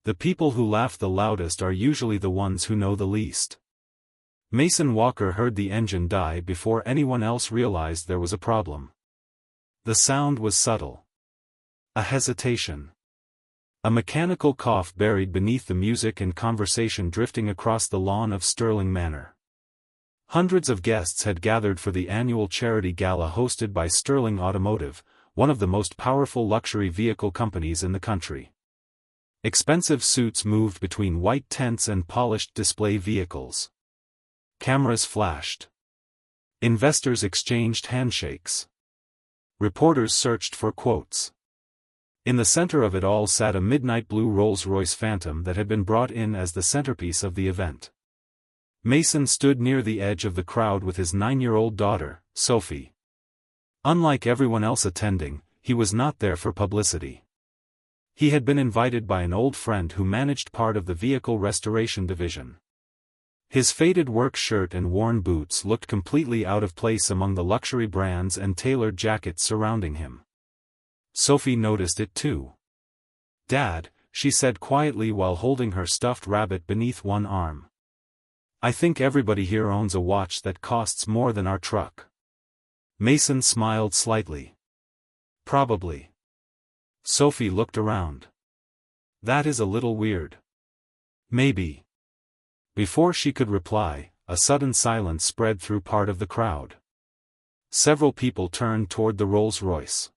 The people who laugh the loudest are usually the ones who know the least. Mason Walker heard the engine die before anyone else realized there was a problem. The sound was subtle. A hesitation. A mechanical cough buried beneath the music and conversation drifting across the lawn of Sterling Manor. Hundreds of guests had gathered for the annual charity gala hosted by Sterling Automotive, one of the most powerful luxury vehicle companies in the country. Expensive suites moved between white tents and polished display vehicles. Cameras flashed. Investors exchanged handshakes. Reporters searched for quotes. In the center of it all sat a midnight blue Rolls-Royce Phantom that had been brought in as the centerpiece of the event. Mason stood near the edge of the crowd with his 9-year-old daughter, Sophie. Unlike everyone else attending, he was not there for publicity. He had been invited by an old friend who managed part of the vehicle restoration division. His faded work shirt and worn boots looked completely out of place among the luxury brands and tailored jackets surrounding him. Sophie noticed it too. "Dad," she said quietly while holding her stuffed rabbit beneath one arm. "I think everybody here owns a watch that costs more than our truck." Mason smiled slightly. "Probably." Sophie looked around. "That is a little weird." "Maybe." Before she could reply, a sudden silence spread through part of the crowd. Several people turned toward the Rolls-Royce.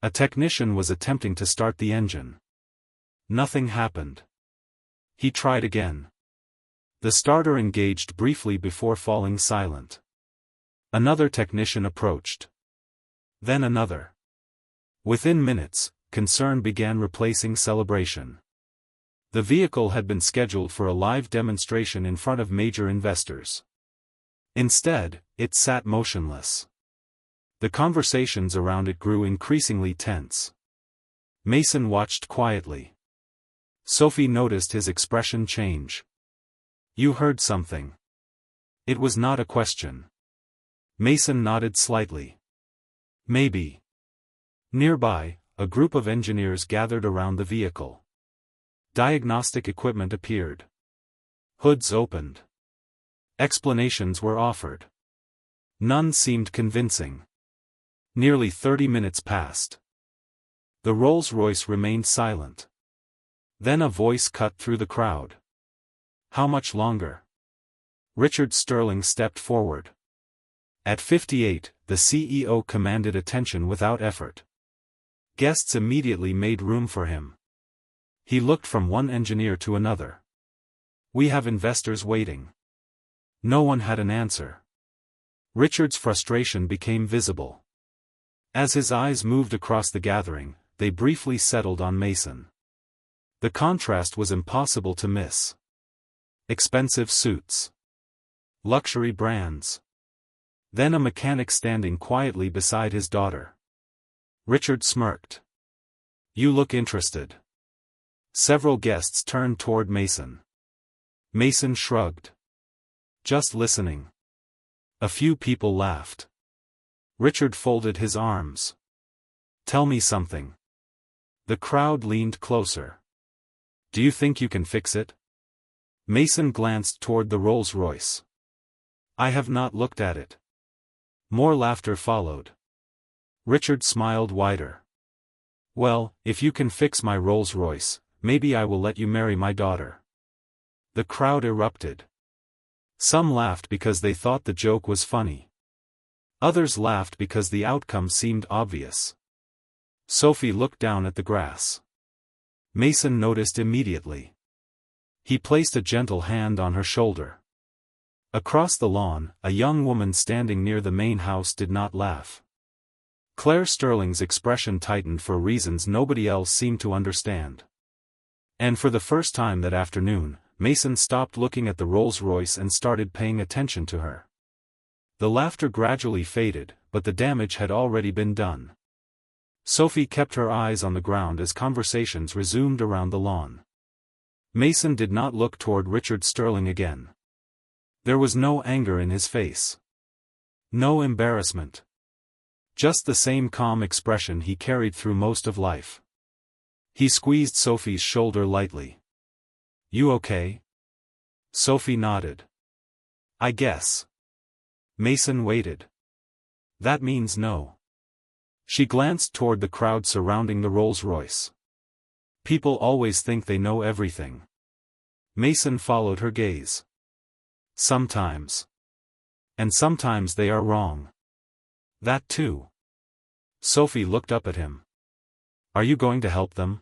A technician was attempting to start the engine. Nothing happened. He tried again. The starter engaged briefly before falling silent. Another technician approached. Then another. Within minutes, concern began replacing celebration. The vehicle had been scheduled for a live demonstration in front of major investors. Instead, it sat motionless. The conversations around it grew increasingly tense. Mason watched quietly. Sophie noticed his expression change. "You heard something." It was not a question. Mason nodded slightly. "Maybe." Nearby, a group of engineers gathered around the vehicle. Diagnostic equipment appeared. Hoods opened. Explanations were offered. None seemed convincing. Nearly 30 minutes passed. The Rolls-Royce remained silent. Then a voice cut through the crowd. "How much longer?" Richard Sterling stepped forward. At 58, the CEO commanded attention without effort. Guests immediately made room for him. He looked from one engineer to another. "We have investors waiting." No one had an answer. Richard's frustration became visible. As his eyes moved across the gathering, they briefly settled on Mason. The contrast was impossible to miss. Expensive suits. Luxury brands. Then a mechanic standing quietly beside his daughter. Richard smirked. "You look interested." Several guests turned toward Mason. Mason shrugged. "Just listening." A few people laughed. Richard folded his arms. "Tell me something." The crowd leaned closer. "Do you think you can fix it?" Mason glanced toward the Rolls-Royce. "I have not looked at it." More laughter followed. Richard smiled wider. "Well, if you can fix my Rolls-Royce, maybe I will let you marry my daughter." The crowd erupted. Some laughed because they thought the joke was funny. Others laughed because the outcome seemed obvious. Sophie looked down at the grass. Mason noticed immediately. He placed a gentle hand on her shoulder. Across the lawn, a young woman standing near the main house did not laugh. Claire Sterling's expression tightened for reasons nobody else seemed to understand. And for the first time that afternoon, Mason stopped looking at the Rolls-Royce and started paying attention to her. The laughter gradually faded, but the damage had already been done. Sophie kept her eyes on the ground as conversations resumed around the lawn. Mason did not look toward Richard Sterling again. There was no anger in his face. No embarrassment. Just the same calm expression he carried through most of life. He squeezed Sophie's shoulder lightly. You okay? Sophie nodded. I guess. Mason waited. That means no. She glanced toward the crowd surrounding the Rolls-Royce. People always think they know everything. Mason followed her gaze. Sometimes. And sometimes they are wrong. That too. Sophie looked up at him. Are you going to help them?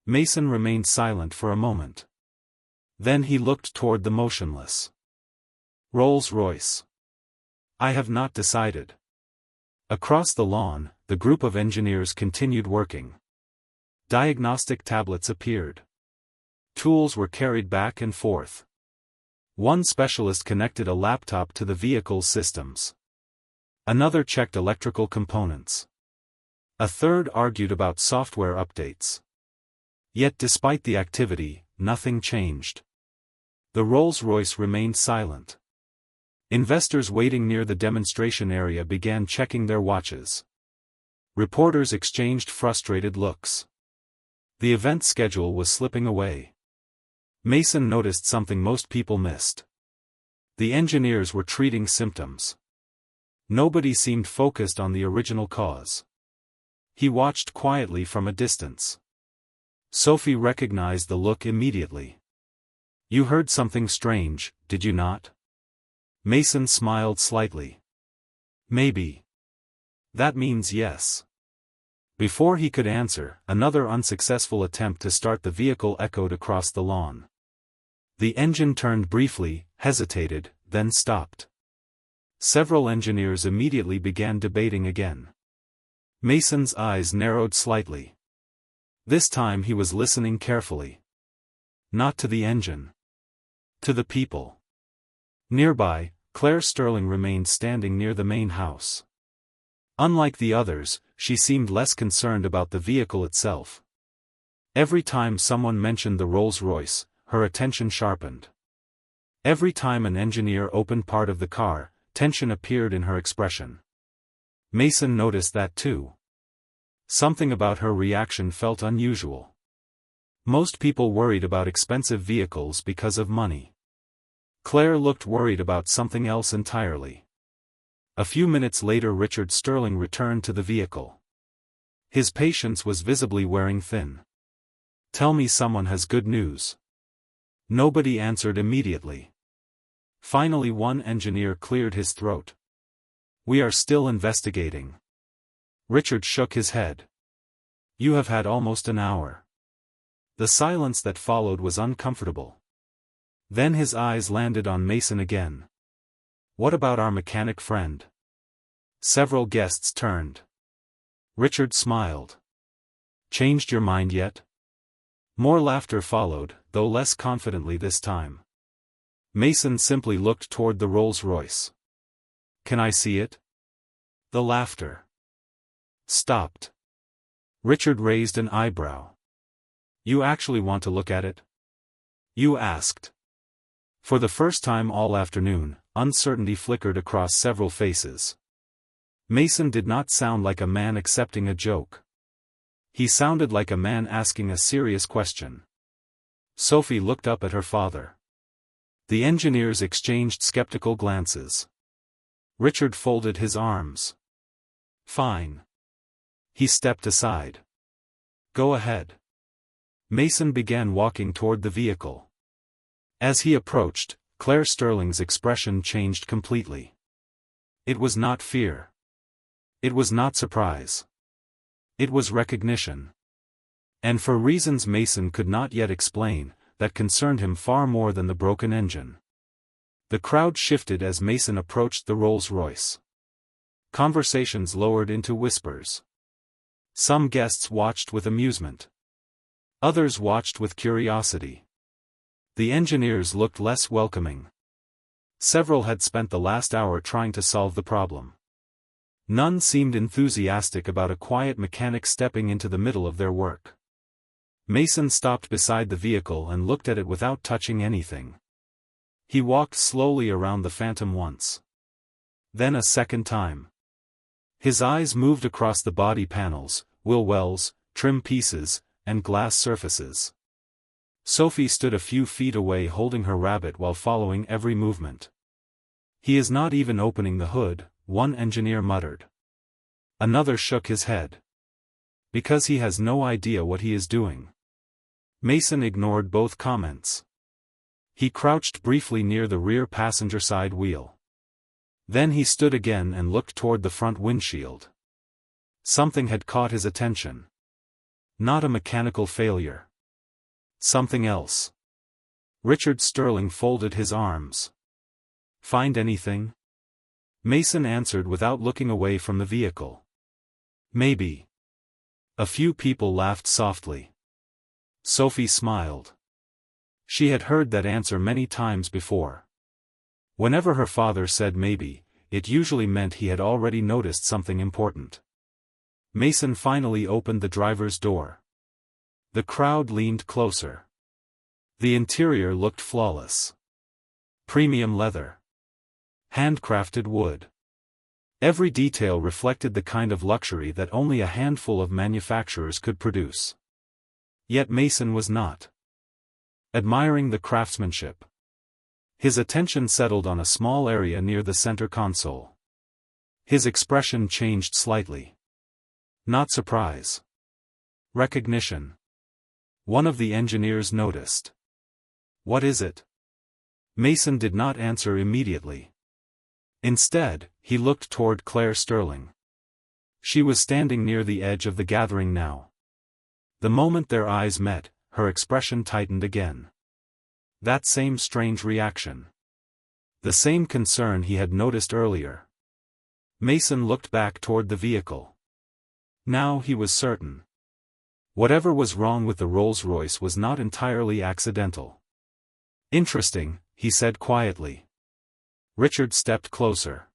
Mason remained silent for a moment. Then he looked toward the motionless Rolls-Royce. I have not decided. Across the lawn, the group of engineers continued working. Diagnostic tablets appeared. Tools were carried back and forth. One specialist connected a laptop to the vehicle's systems. Another checked electrical components. A third argued about software updates. Yet despite the activity, nothing changed. The Rolls-Royce remained silent. Investors waiting near the demonstration area began checking their watches. Reporters exchanged frustrated looks. The event schedule was slipping away. Mason noticed something most people missed. The engineers were treating symptoms. Nobody seemed focused on the original cause. He watched quietly from a distance. Sophie recognized the look immediately. You heard something strange, did you not? Mason smiled slightly. Maybe. That means yes. Before he could answer, another unsuccessful attempt to start the vehicle echoed across the lawn. The engine turned briefly, hesitated, then stopped. Several engineers immediately began debating again. Mason's eyes narrowed slightly. This time he was listening carefully. Not to the engine. To the people. Nearby, Claire Sterling remained standing near the main house. Unlike the others, she seemed less concerned about the vehicle itself. Every time someone mentioned the Rolls-Royce, her attention sharpened. Every time an engineer opened part of the car, tension appeared in her expression. Mason noticed that too. Something about her reaction felt unusual. Most people worried about expensive vehicles because of money. Claire looked worried about something else entirely. A few minutes later Richard Sterling returned to the vehicle. His patience was visibly wearing thin. Tell me someone has good news. Nobody answered immediately. Finally one engineer cleared his throat. We are still investigating. Richard shook his head. You have had almost an hour. The silence that followed was uncomfortable. Then his eyes landed on Mason again. What about our mechanic friend? Several guests turned. Richard smiled. Changed your mind yet? More laughter followed, though less confidently this time. Mason simply looked toward the Rolls-Royce. Can I see it? The laughter stopped. Richard raised an eyebrow. You actually want to look at it? You asked. For the first time all afternoon, uncertainty flickered across several faces. Mason did not sound like a man accepting a joke. He sounded like a man asking a serious question. Sophie looked up at her father. The engineers exchanged skeptical glances. Richard folded his arms. Fine. He stepped aside. Go ahead. Mason began walking toward the vehicle. As he approached, Claire Sterling's expression changed completely. It was not fear. It was not surprise. It was recognition. And for reasons Mason could not yet explain, that concerned him far more than the broken engine. The crowd shifted as Mason approached the Rolls-Royce. Conversations lowered into whispers. Some guests watched with amusement. Others watched with curiosity. The engineers looked less welcoming. Several had spent the last hour trying to solve the problem. None seemed enthusiastic about a quiet mechanic stepping into the middle of their work. Mason stopped beside the vehicle and looked at it without touching anything. He walked slowly around the Phantom once. Then a second time. His eyes moved across the body panels, wheel wells, trim pieces, and glass surfaces. Sophie stood a few feet away holding her rabbit while following every movement. "He is not even opening the hood," one engineer muttered. Another shook his head. "Because he has no idea what he is doing." Mason ignored both comments. He crouched briefly near the rear passenger side wheel. Then he stood again and looked toward the front windshield. Something had caught his attention. Not a mechanical failure. Something else. Richard Sterling folded his arms. "Find anything?" Mason answered without looking away from the vehicle. "Maybe." A few people laughed softly. Sophie smiled. She had heard that answer many times before. Whenever her father said maybe, it usually meant he had already noticed something important. Mason finally opened the driver's door. The crowd leaned closer. The interior looked flawless. Premium leather. Handcrafted wood. Every detail reflected the kind of luxury that only a handful of manufacturers could produce. Yet Mason was not admiring the craftsmanship. His attention settled on a small area near the center console. His expression changed slightly. Not surprise. Recognition. One of the engineers noticed. "What is it?" Mason did not answer immediately. Instead, he looked toward Claire Sterling. She was standing near the edge of the gathering now. The moment their eyes met, her expression tightened again. That same strange reaction. The same concern he had noticed earlier. Mason looked back toward the vehicle. Now he was certain. Whatever was wrong with the Rolls-Royce was not entirely accidental. "Interesting," he said quietly. Richard stepped closer.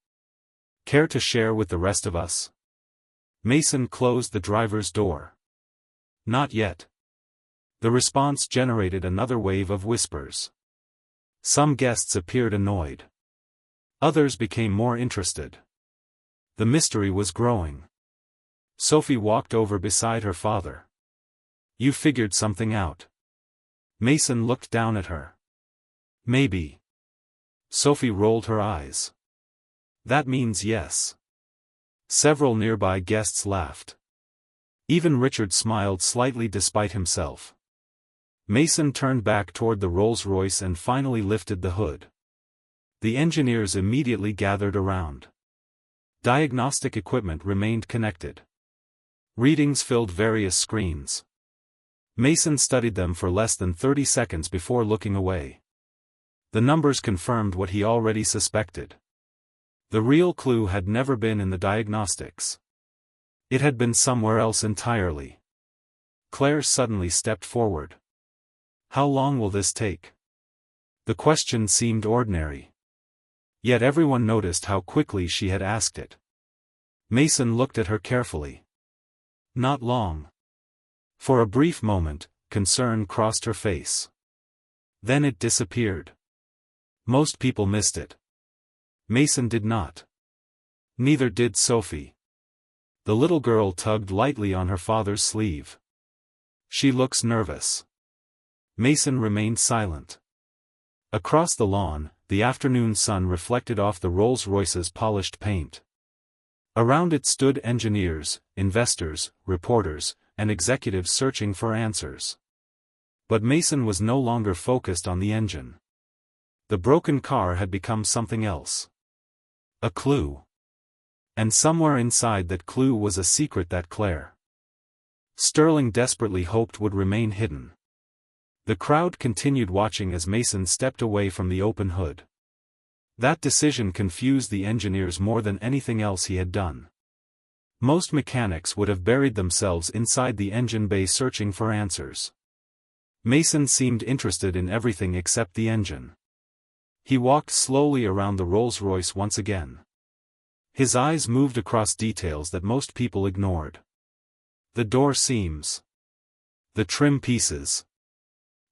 "Care to share with the rest of us?" Mason closed the driver's door. "Not yet." The response generated another wave of whispers. Some guests appeared annoyed. Others became more interested. The mystery was growing. Sophie walked over beside her father. "You figured something out." Mason looked down at her. "Maybe." Sophie rolled her eyes. "That means yes." Several nearby guests laughed. Even Richard smiled slightly despite himself. Mason turned back toward the Rolls-Royce and finally lifted the hood. The engineers immediately gathered around. Diagnostic equipment remained connected. Readings filled various screens. Mason studied them for less than 30 seconds before looking away. The numbers confirmed what he already suspected. The real clue had never been in the diagnostics. It had been somewhere else entirely. Claire suddenly stepped forward. "How long will this take?" The question seemed ordinary. Yet everyone noticed how quickly she had asked it. Mason looked at her carefully. "Not long." For a brief moment, concern crossed her face. Then it disappeared. Most people missed it. Mason did not. Neither did Sophie. The little girl tugged lightly on her father's sleeve. "She looks nervous." Mason remained silent. Across the lawn, the afternoon sun reflected off the Rolls-Royce's polished paint. Around it stood engineers, investors, reporters, and executives searching for answers. But Mason was no longer focused on the engine. The broken car had become something else. A clue. And somewhere inside that clue was a secret that Claire Sterling desperately hoped would remain hidden. The crowd continued watching as Mason stepped away from the open hood. That decision confused the engineers more than anything else he had done. Most mechanics would have buried themselves inside the engine bay searching for answers. Mason seemed interested in everything except the engine. He walked slowly around the Rolls-Royce once again. His eyes moved across details that most people ignored. The door seams. The trim pieces.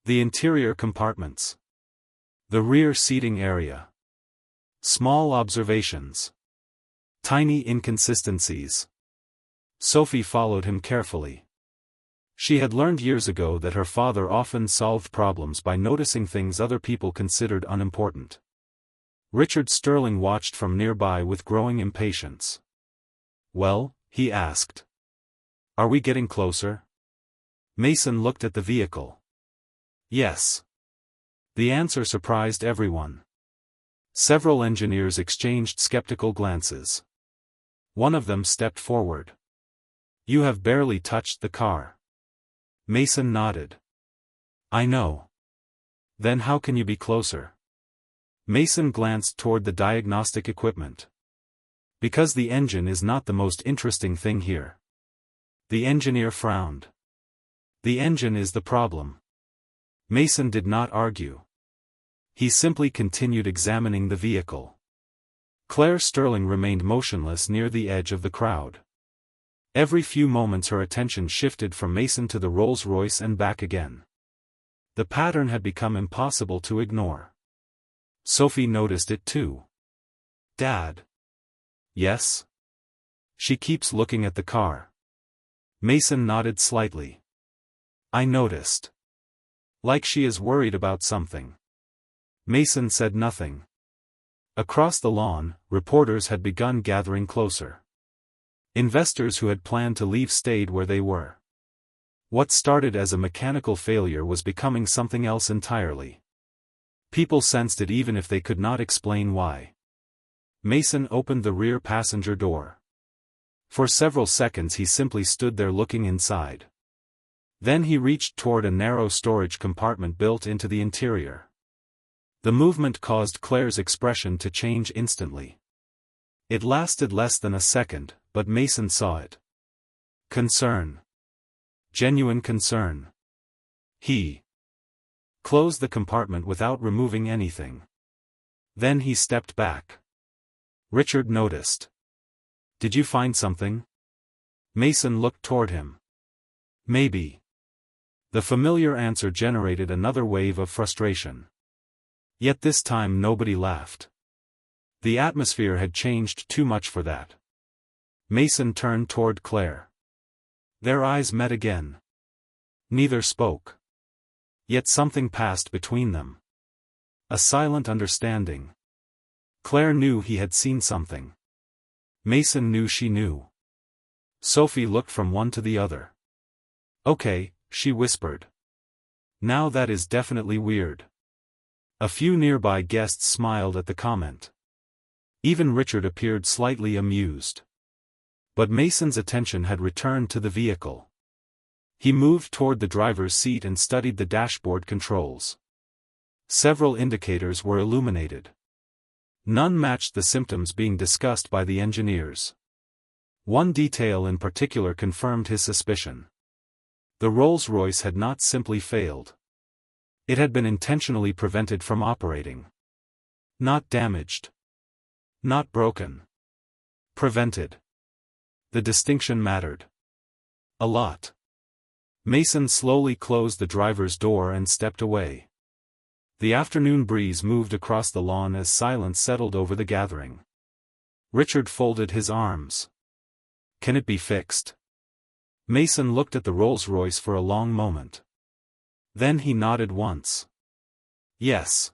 The interior compartments. The rear seating area. Small observations. Tiny inconsistencies. Sophie followed him carefully. She had learned years ago that her father often solved problems by noticing things other people considered unimportant. Richard Sterling watched from nearby with growing impatience. "Well?" he asked. "Are we getting closer?" Mason looked at the vehicle. "Yes." The answer surprised everyone. Several engineers exchanged skeptical glances. One of them stepped forward. "You have barely touched the car." Mason nodded. "I know. Then how can you be closer?" Mason glanced toward the diagnostic equipment. "Because the engine is not the most interesting thing here." The engineer frowned. "The engine is the problem." Mason did not argue. He simply continued examining the vehicle. Claire Sterling remained motionless near the edge of the crowd. Every few moments her attention shifted from Mason to the Rolls-Royce and back again. The pattern had become impossible to ignore. Sophie noticed it too. "Dad." "Yes?" "She keeps looking at the car." Mason nodded slightly. "I noticed. Like she is worried about something." Mason said nothing. Across the lawn, reporters had begun gathering closer. Investors who had planned to leave stayed where they were. What started as a mechanical failure was becoming something else entirely. People sensed it even if they could not explain why. Mason opened the rear passenger door. For several seconds he simply stood there looking inside. Then he reached toward a narrow storage compartment built into the interior. The movement caused Claire's expression to change instantly. It lasted less than a second, but Mason saw it. Concern. Genuine concern. He closed the compartment without removing anything. Then he stepped back. Richard noticed. "Did you find something?" Mason looked toward him. "Maybe." The familiar answer generated another wave of frustration. Yet this time nobody laughed. The atmosphere had changed too much for that. Mason turned toward Claire. Their eyes met again. Neither spoke. Yet something passed between them. A silent understanding. Claire knew he had seen something. Mason knew she knew. Sophie looked from one to the other. "Okay," she whispered. "Now that is definitely weird." A few nearby guests smiled at the comment. Even Richard appeared slightly amused. But Mason's attention had returned to the vehicle. He moved toward the driver's seat and studied the dashboard controls. Several indicators were illuminated. None matched the symptoms being discussed by the engineers. One detail in particular confirmed his suspicion. The Rolls-Royce had not simply failed. It had been intentionally prevented from operating. Not damaged. Not broken. Prevented. The distinction mattered. A lot. Mason slowly closed the driver's door and stepped away. The afternoon breeze moved across the lawn as silence settled over the gathering. Richard folded his arms. "Can it be fixed?" Mason looked at the Rolls-Royce for a long moment. Then he nodded once. "Yes."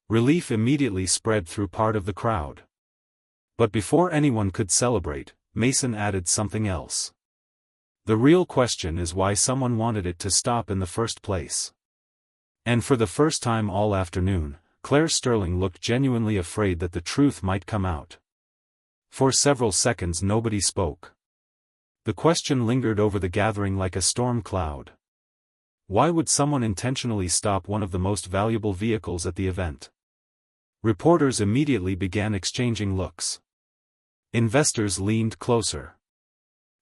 Relief immediately spread through part of the crowd. But before anyone could celebrate, Mason added something else. "The real question is why someone wanted it to stop in the first place." And for the first time all afternoon, Claire Sterling looked genuinely afraid that the truth might come out. For several seconds nobody spoke. The question lingered over the gathering like a storm cloud. Why would someone intentionally stop one of the most valuable vehicles at the event? Reporters immediately began exchanging looks. Investors leaned closer.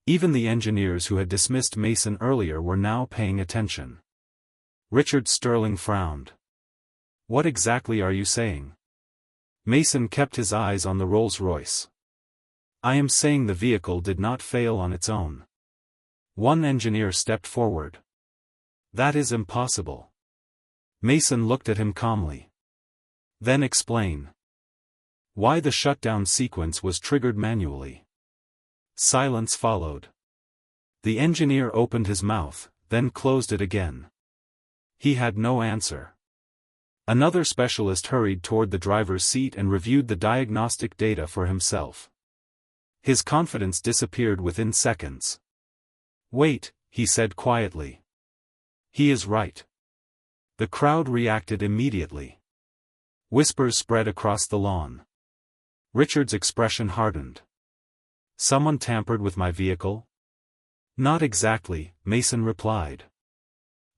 Even the engineers who had dismissed Mason earlier were now paying attention. Richard Sterling frowned. "What exactly are you saying?" Mason kept his eyes on the Rolls-Royce. "I am saying the vehicle did not fail on its own." One engineer stepped forward. "That is impossible." Mason looked at him calmly. "Then explain. Why the shutdown sequence was triggered manually." Silence followed. The engineer opened his mouth, then closed it again. He had no answer. Another specialist hurried toward the driver's seat and reviewed the diagnostic data for himself. His confidence disappeared within seconds. "Wait," he said quietly. "He is right." The crowd reacted immediately. Whispers spread across the lawn. Richard's expression hardened. "Someone tampered with my vehicle?" "Not exactly," Mason replied.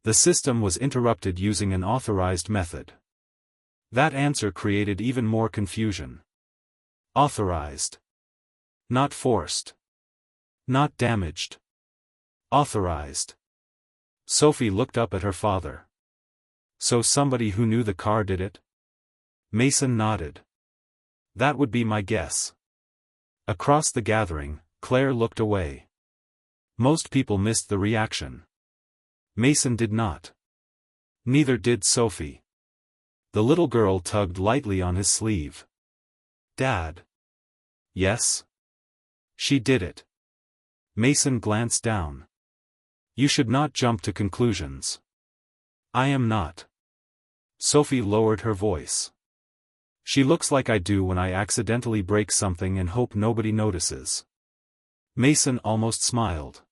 "The system was interrupted using an authorized method." That answer created even more confusion. Authorized. Not forced. Not damaged. Authorized. Sophie looked up at her father. "So somebody who knew the car did it?" Mason nodded. "That would be my guess." Across the gathering, Claire looked away. Most people missed the reaction. Mason did not. Neither did Sophie. The little girl tugged lightly on his sleeve. "Dad." "Yes?" "She did it." Mason glanced down. "You should not jump to conclusions." "I am not." Sophie lowered her voice. "She looks like I do when I accidentally break something and hope nobody notices." Mason almost smiled.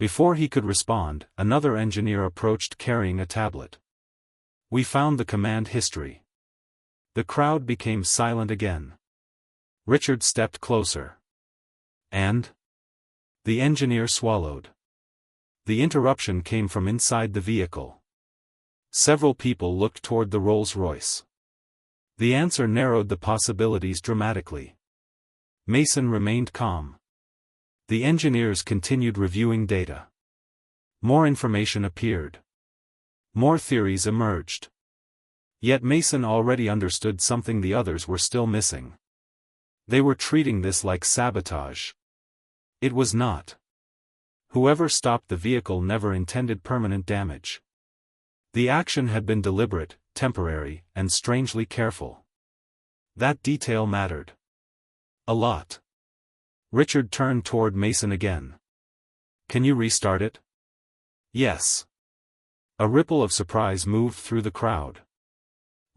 Before he could respond, another engineer approached carrying a tablet. "We found the command history." The crowd became silent again. Richard stepped closer. "And?" The engineer swallowed. The interruption came from inside the vehicle. Several people looked toward the Rolls-Royce. The answer narrowed the possibilities dramatically. Mason remained calm. The engineers continued reviewing data. More information appeared. More theories emerged. Yet Mason already understood something the others were still missing. They were treating this like sabotage. It was not. Whoever stopped the vehicle never intended permanent damage. The action had been deliberate, temporary, and strangely careful. That detail mattered. A lot. Richard turned toward Mason again. "Can you restart it?" "Yes." A ripple of surprise moved through the crowd.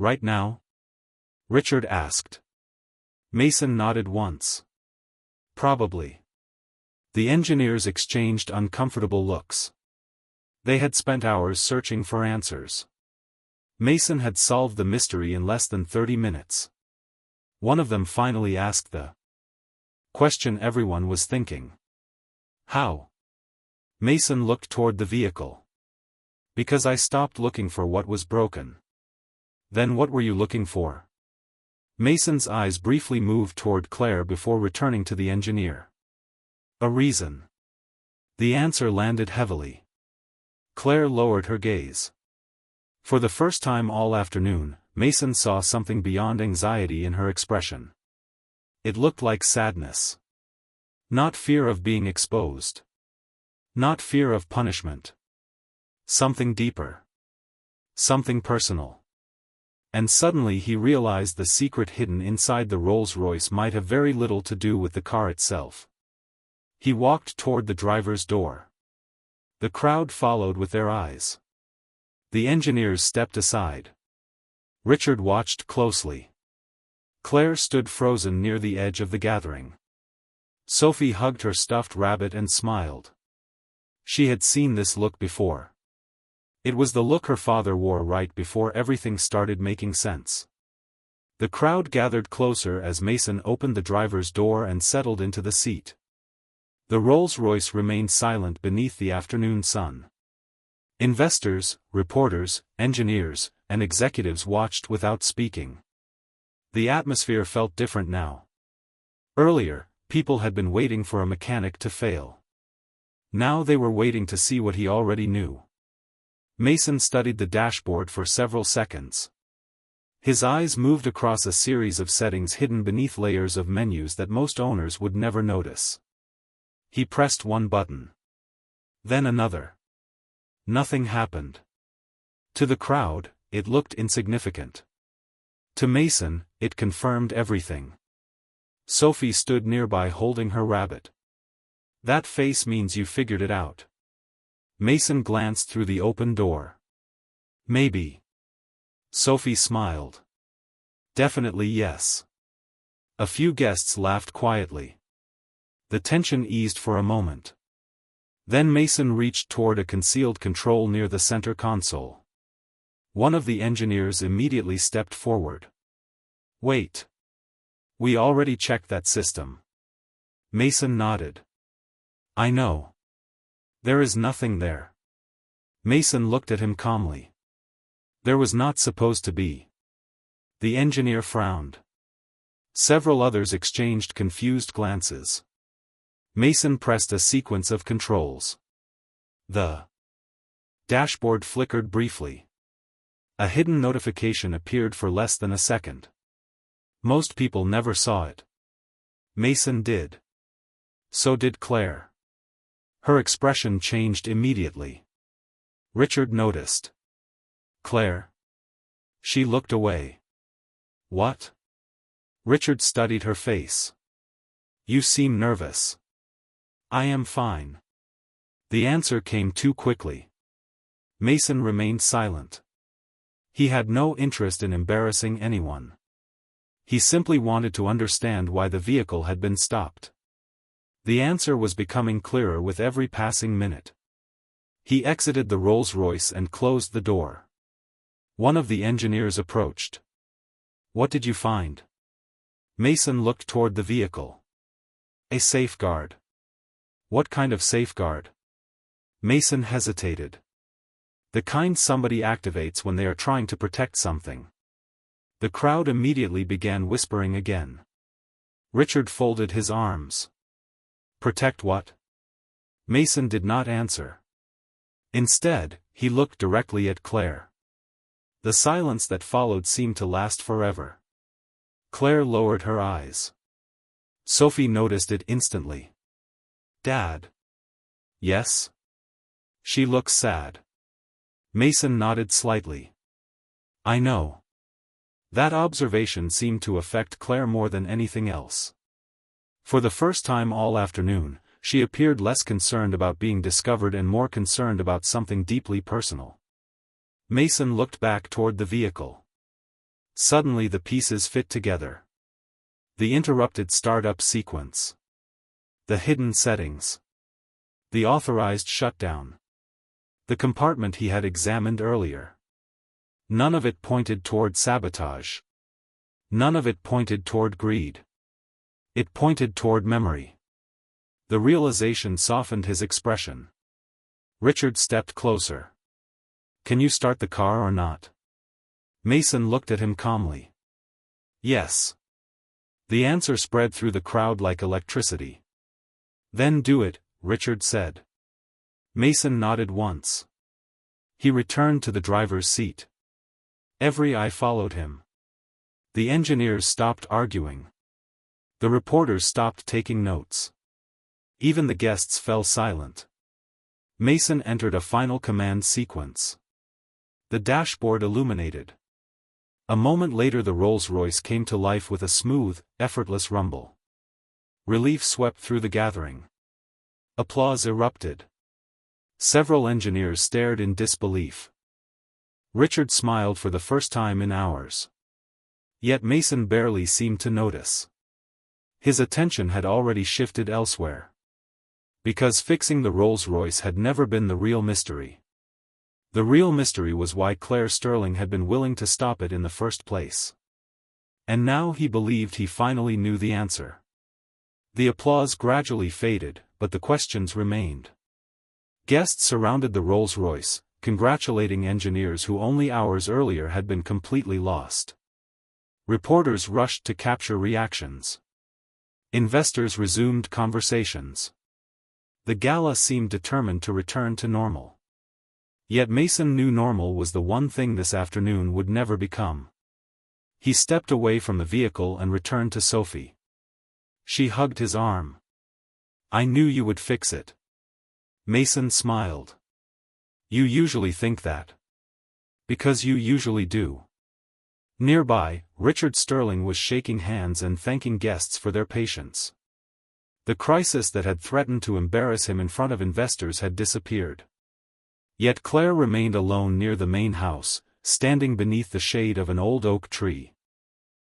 "Right now?" Richard asked. Mason nodded once. "Probably." The engineers exchanged uncomfortable looks. They had spent hours searching for answers. Mason had solved the mystery in less than 30 minutes. One of them finally asked the question everyone was thinking. "How?" Mason looked toward the vehicle. "Because I stopped looking for what was broken." "Then what were you looking for?" Mason's eyes briefly moved toward Claire before returning to the engineer. "A reason." The answer landed heavily. Claire lowered her gaze. For the first time all afternoon, Mason saw something beyond anxiety in her expression. It looked like sadness. Not fear of being exposed. Not fear of punishment. Something deeper. Something personal. And suddenly he realized the secret hidden inside the Rolls-Royce might have very little to do with the car itself. He walked toward the driver's door. The crowd followed with their eyes. The engineers stepped aside. Richard watched closely. Claire stood frozen near the edge of the gathering. Sophie hugged her stuffed rabbit and smiled. She had seen this look before. It was the look her father wore right before everything started making sense. The crowd gathered closer as Mason opened the driver's door and settled into the seat. The Rolls-Royce remained silent beneath the afternoon sun. Investors, reporters, engineers, and executives watched without speaking. The atmosphere felt different now. Earlier, people had been waiting for a mechanic to fail. Now they were waiting to see what he already knew. Mason studied the dashboard for several seconds. His eyes moved across a series of settings hidden beneath layers of menus that most owners would never notice. He pressed one button. Then another. Nothing happened. To the crowd, it looked insignificant. To Mason, it confirmed everything. Sophie stood nearby holding her rabbit. That face means you figured it out. Mason glanced through the open door. Maybe. Sophie smiled. Definitely yes. A few guests laughed quietly. The tension eased for a moment. Then Mason reached toward a concealed control near the center console. One of the engineers immediately stepped forward. Wait. We already checked that system. Mason nodded. I know. There is nothing there. Mason looked at him calmly. There was not supposed to be. The engineer frowned. Several others exchanged confused glances. Mason pressed a sequence of controls. The dashboard flickered briefly. A hidden notification appeared for less than a second. Most people never saw it. Mason did. So did Claire. Her expression changed immediately. Richard noticed. Claire? She looked away. What? Richard studied her face. You seem nervous. I am fine. The answer came too quickly. Mason remained silent. He had no interest in embarrassing anyone. He simply wanted to understand why the vehicle had been stopped. The answer was becoming clearer with every passing minute. He exited the Rolls-Royce and closed the door. One of the engineers approached. What did you find? Mason looked toward the vehicle. A safeguard. What kind of safeguard? Mason hesitated. The kind somebody activates when they are trying to protect something. The crowd immediately began whispering again. Richard folded his arms. Protect what? Mason did not answer. Instead, he looked directly at Claire. The silence that followed seemed to last forever. Claire lowered her eyes. Sophie noticed it instantly. Dad. Yes? She looked sad. Mason nodded slightly. I know. That observation seemed to affect Claire more than anything else. For the first time all afternoon, she appeared less concerned about being discovered and more concerned about something deeply personal. Mason looked back toward the vehicle. Suddenly the pieces fit together. The interrupted startup sequence. The hidden settings. The authorized shutdown. The compartment he had examined earlier. None of it pointed toward sabotage. None of it pointed toward greed. It pointed toward memory. The realization softened his expression. Richard stepped closer. Can you start the car or not? Mason looked at him calmly. Yes. The answer spread through the crowd like electricity. Then do it, Richard said. Mason nodded once. He returned to the driver's seat. Every eye followed him. The engineers stopped arguing. The reporters stopped taking notes. Even the guests fell silent. Mason entered a final command sequence. The dashboard illuminated. A moment later the Rolls-Royce came to life with a smooth, effortless rumble. Relief swept through the gathering. Applause erupted. Several engineers stared in disbelief. Richard smiled for the first time in hours. Yet Mason barely seemed to notice. His attention had already shifted elsewhere. Because fixing the Rolls-Royce had never been the real mystery. The real mystery was why Claire Sterling had been willing to stop it in the first place. And now he believed he finally knew the answer. The applause gradually faded, but the questions remained. Guests surrounded the Rolls-Royce, congratulating engineers who only hours earlier had been completely lost. Reporters rushed to capture reactions. Investors resumed conversations. The gala seemed determined to return to normal. Yet Mason knew normal was the one thing this afternoon would never become. He stepped away from the vehicle and returned to Sophie. She hugged his arm. I knew you would fix it. Mason smiled. You usually think that. Because you usually do. Nearby, Richard Sterling was shaking hands and thanking guests for their patience. The crisis that had threatened to embarrass him in front of investors had disappeared. Yet Claire remained alone near the main house, standing beneath the shade of an old oak tree.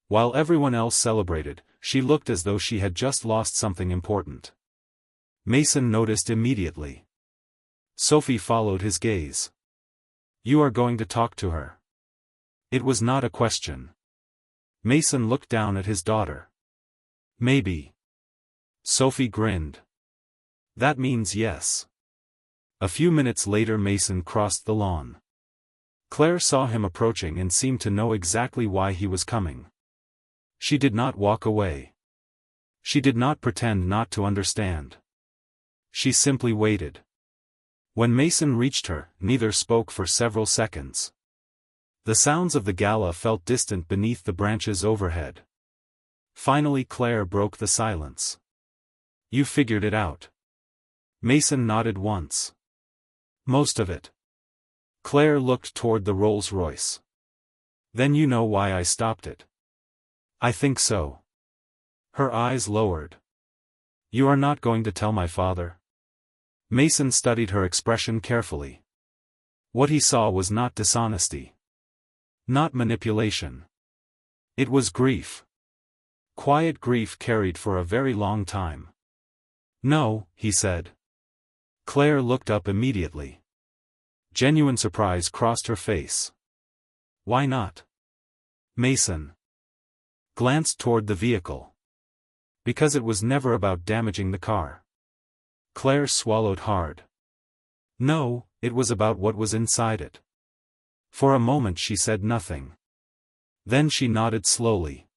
While everyone else celebrated, she looked as though she had just lost something important. Mason noticed immediately. Sophie followed his gaze. "You are going to talk to her?" It was not a question. Mason looked down at his daughter. "Maybe." Sophie grinned. "That means yes." A few minutes later Mason crossed the lawn. Claire saw him approaching and seemed to know exactly why he was coming. She did not walk away. She did not pretend not to understand. She simply waited. When Mason reached her, neither spoke for several seconds. The sounds of the gala felt distant beneath the branches overhead. Finally Claire broke the silence. "You figured it out?" Mason nodded once. "Most of it." Claire looked toward the Rolls-Royce. "Then you know why I stopped it." "I think so." Her eyes lowered. "You are not going to tell my father?" Mason studied her expression carefully. What he saw was not dishonesty. Not manipulation. It was grief. Quiet grief carried for a very long time. "No," he said. Claire looked up immediately. Genuine surprise crossed her face. "Why not?" Mason glanced toward the vehicle. "Because it was never about damaging the car." Claire swallowed hard. "No, it was about what was inside it." For a moment she said nothing. Then she nodded slowly.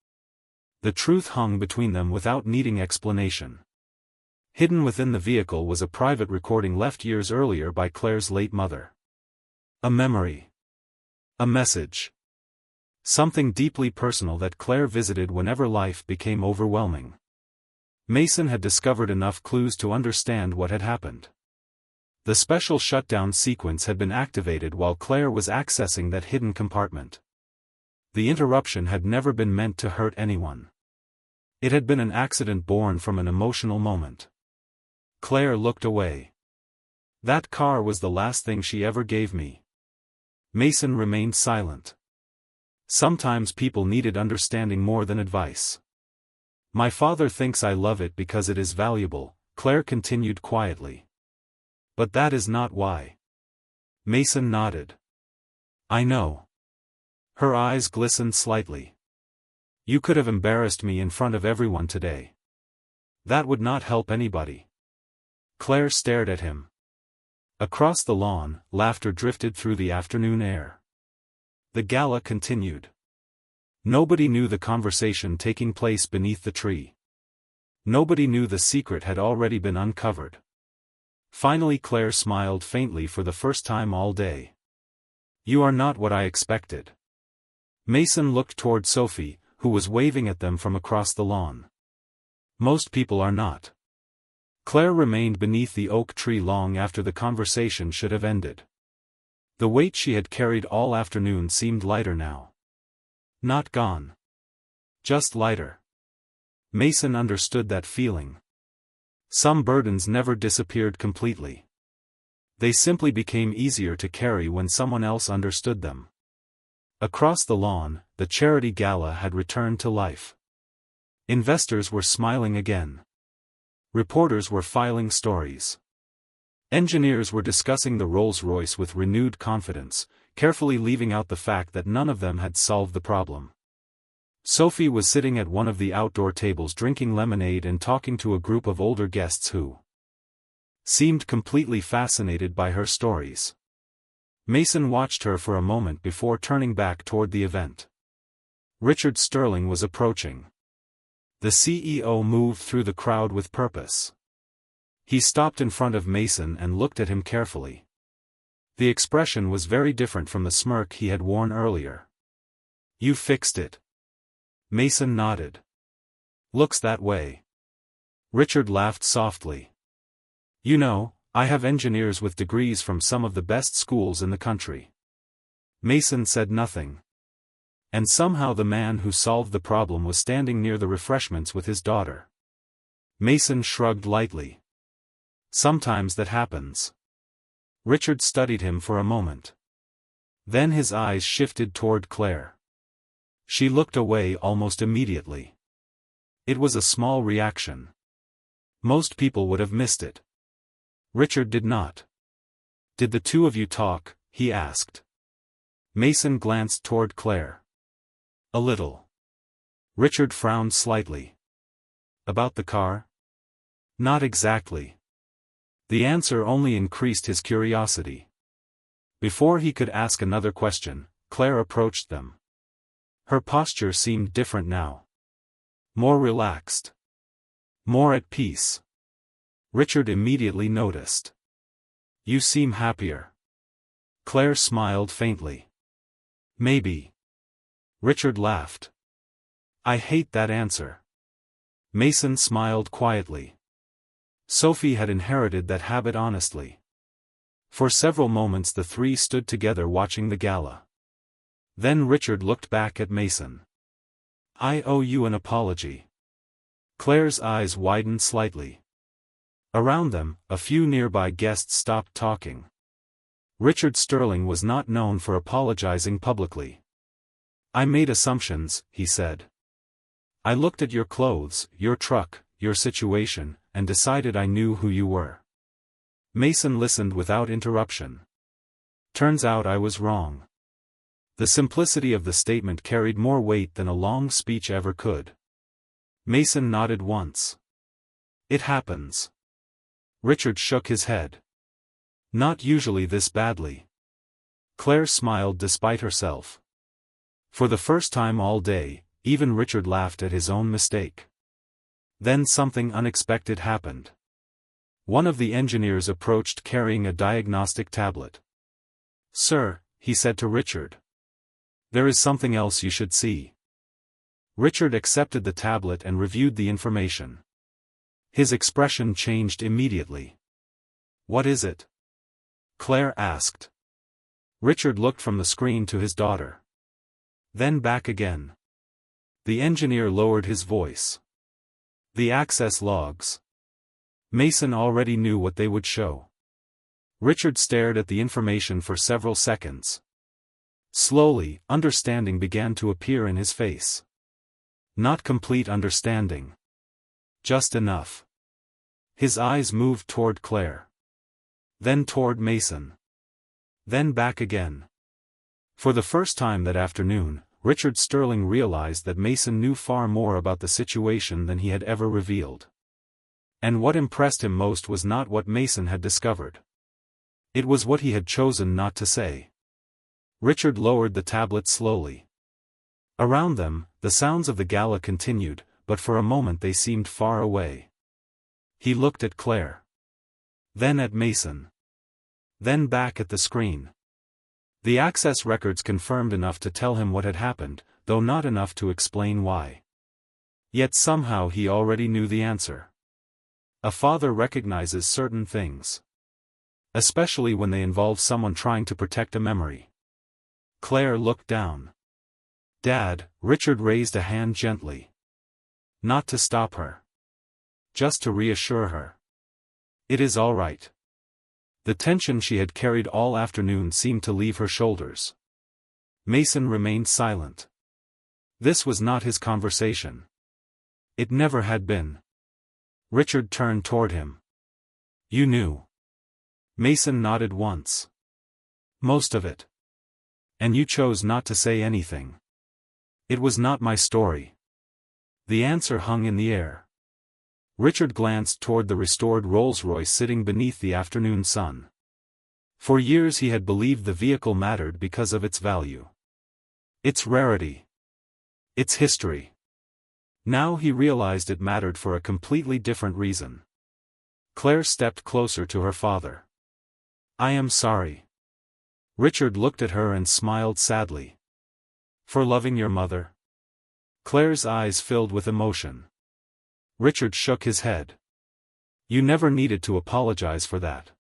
The truth hung between them without needing explanation. Hidden within the vehicle was a private recording left years earlier by Claire's late mother. A memory. A message. Something deeply personal that Claire visited whenever life became overwhelming. Mason had discovered enough clues to understand what had happened. The special shutdown sequence had been activated while Claire was accessing that hidden compartment. The interruption had never been meant to hurt anyone. It had been an accident born from an emotional moment. Claire looked away. "That car was the last thing she ever gave me." Mason remained silent. Sometimes people needed understanding more than advice. "My father thinks I love it because it is valuable," Claire continued quietly. "But that is not why." Mason nodded. "I know." Her eyes glistened slightly. "You could have embarrassed me in front of everyone today. That would not help anybody." Claire stared at him. Across the lawn, laughter drifted through the afternoon air. The gala continued. Nobody knew the conversation taking place beneath the tree. Nobody knew the secret had already been uncovered. Finally Claire smiled faintly for the first time all day. "You are not what I expected." Mason looked toward Sophie, who was waving at them from across the lawn. "Most people are not." Claire remained beneath the oak tree long after the conversation should have ended. The weight she had carried all afternoon seemed lighter now. Not gone. Just lighter. Mason understood that feeling. Some burdens never disappeared completely. They simply became easier to carry when someone else understood them. Across the lawn, the charity gala had returned to life. Investors were smiling again. Reporters were filing stories. Engineers were discussing the Rolls-Royce with renewed confidence, carefully leaving out the fact that none of them had solved the problem. Sophie was sitting at one of the outdoor tables drinking lemonade and talking to a group of older guests who seemed completely fascinated by her stories. Mason watched her for a moment before turning back toward the event. Richard Sterling was approaching. The CEO moved through the crowd with purpose. He stopped in front of Mason and looked at him carefully. The expression was very different from the smirk he had worn earlier. "You fixed it." Mason nodded. "Looks that way." Richard laughed softly. "You know, I have engineers with degrees from some of the best schools in the country." Mason said nothing. And somehow the man who solved the problem was standing near the refreshments with his daughter. Mason shrugged lightly. Sometimes that happens. Richard studied him for a moment. Then his eyes shifted toward Claire. She looked away almost immediately. It was a small reaction. Most people would have missed it. Richard did not. "Did the two of you talk?" he asked. Mason glanced toward Claire. "A little." Richard frowned slightly. "About the car?" "Not exactly." The answer only increased his curiosity. Before he could ask another question, Claire approached them. Her posture seemed different now. More relaxed. More at peace. Richard immediately noticed. "You seem happier." Claire smiled faintly. "Maybe." Richard laughed. "I hate that answer." Mason smiled quietly. Sophie had inherited that habit honestly. For several moments the three stood together watching the gala. Then Richard looked back at Mason. "I owe you an apology." Claire's eyes widened slightly. Around them, a few nearby guests stopped talking. Richard Sterling was not known for apologizing publicly. "I made assumptions," he said. "I looked at your clothes, your truck, your situation, and decided I knew who you were." Mason listened without interruption. "Turns out I was wrong." The simplicity of the statement carried more weight than a long speech ever could. Mason nodded once. "It happens." Richard shook his head. "Not usually this badly." Claire smiled despite herself. For the first time all day, even Richard laughed at his own mistake. Then something unexpected happened. One of the engineers approached carrying a diagnostic tablet. "Sir," he said to Richard. "There is something else you should see." Richard accepted the tablet and reviewed the information. His expression changed immediately. "What is it?" Claire asked. Richard looked from the screen to his daughter. Then back again. The engineer lowered his voice. "The access logs." Mason already knew what they would show. Richard stared at the information for several seconds. Slowly, understanding began to appear in his face. Not complete understanding. Just enough. His eyes moved toward Claire. Then toward Mason. Then back again. For the first time that afternoon, Richard Sterling realized that Mason knew far more about the situation than he had ever revealed. And what impressed him most was not what Mason had discovered. It was what he had chosen not to say. Richard lowered the tablet slowly. Around them, the sounds of the gala continued, but for a moment they seemed far away. He looked at Claire. Then at Mason. Then back at the screen. The access records confirmed enough to tell him what had happened, though not enough to explain why. Yet somehow he already knew the answer. A father recognizes certain things. Especially when they involve someone trying to protect a memory. Claire looked down. "Dad," Richard raised a hand gently. Not to stop her. Just to reassure her. "It is all right." The tension she had carried all afternoon seemed to leave her shoulders. Mason remained silent. This was not his conversation. It never had been. Richard turned toward him. "You knew." Mason nodded once. "Most of it. And you chose not to say anything." "It was not my story." The answer hung in the air. Richard glanced toward the restored Rolls-Royce sitting beneath the afternoon sun. For years he had believed the vehicle mattered because of its value. Its rarity. Its history. Now he realized it mattered for a completely different reason. Claire stepped closer to her father. "I am sorry." Richard looked at her and smiled sadly. "For loving your mother?" Claire's eyes filled with emotion. Richard shook his head. "You never needed to apologize for that."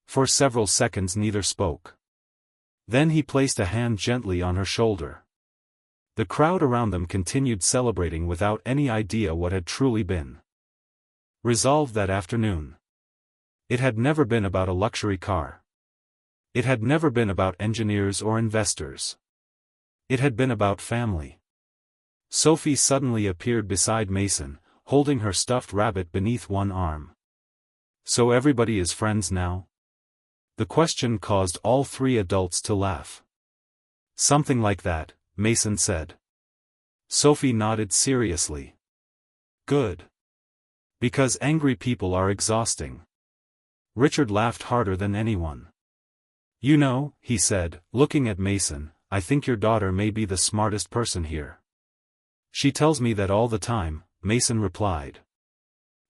For several seconds neither spoke. Then he placed a hand gently on her shoulder. The crowd around them continued celebrating without any idea what had truly been. Resolved that afternoon. It had never been about a luxury car. It had never been about engineers or investors. It had been about family. Sophie suddenly appeared beside Mason, holding her stuffed rabbit beneath one arm. So everybody is friends now? The question caused all three adults to laugh. Something like that, Mason said. Sophie nodded seriously. Good. Because angry people are exhausting. Richard laughed harder than anyone. You know, he said, looking at Mason, I think your daughter may be the smartest person here. She tells me that all the time, Mason replied.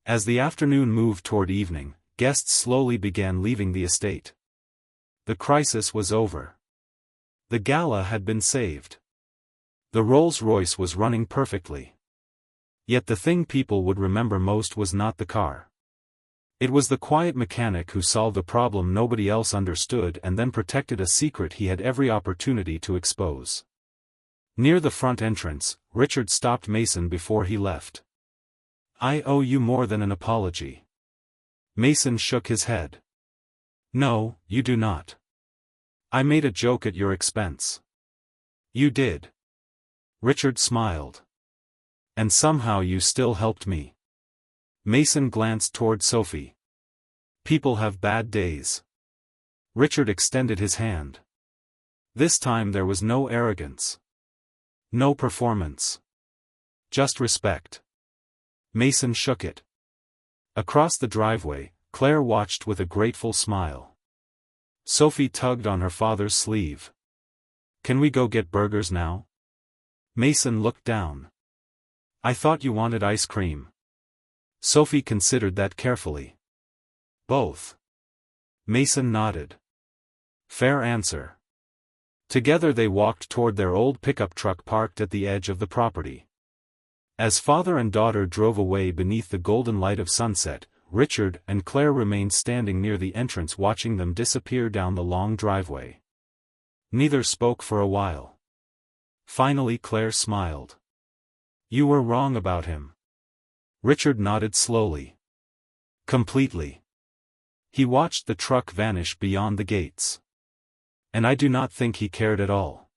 As the afternoon moved toward evening, guests slowly began leaving the estate. The crisis was over. The gala had been saved. The Rolls-Royce was running perfectly. Yet the thing people would remember most was not the car. It was the quiet mechanic who solved a problem nobody else understood and then protected a secret he had every opportunity to expose. Near the front entrance, Richard stopped Mason before he left. I owe you more than an apology. Mason shook his head. No, you do not. I made a joke at your expense. You did. Richard smiled. And somehow you still helped me. Mason glanced toward Sophie. People have bad days. Richard extended his hand. This time there was no arrogance. No performance. Just respect. Mason shook it. Across the driveway, Claire watched with a grateful smile. Sophie tugged on her father's sleeve. Can we go get burgers now? Mason looked down. I thought you wanted ice cream. Sophie considered that carefully. Both. Mason nodded. Fair answer. Together they walked toward their old pickup truck parked at the edge of the property. As father and daughter drove away beneath the golden light of sunset, Richard and Claire remained standing near the entrance watching them disappear down the long driveway. Neither spoke for a while. Finally Claire smiled. You were wrong about him. Richard nodded slowly. Completely. He watched the truck vanish beyond the gates. And I do not think he cared at all.